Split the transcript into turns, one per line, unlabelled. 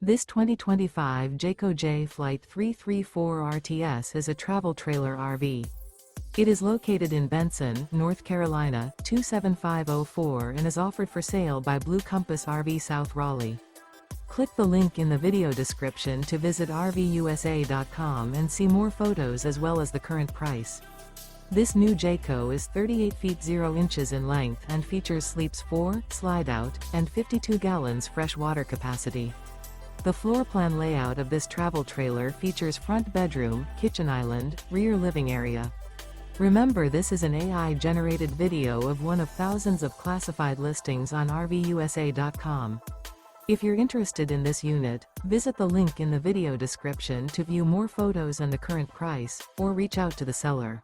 This 2025 Jayco Jay Flight 334 RTS is a travel trailer RV. It is located in Benson, North Carolina, 27504 and is offered for sale by Blue Compass RV South Raleigh. Click the link in the video description to visit RVUSA.com and see more photos as well as the current price. This new Jayco is 38 feet 0 inches in length and features sleeps 4, slide-out, and 52 gallons fresh water capacity. The floor plan layout of this travel trailer features front bedroom, kitchen island, rear living area. Remember, this is an AI-generated video of one of thousands of classified listings on RVUSA.com. If you're interested in this unit, visit the link in the video description to view more photos and the current price, or reach out to the seller.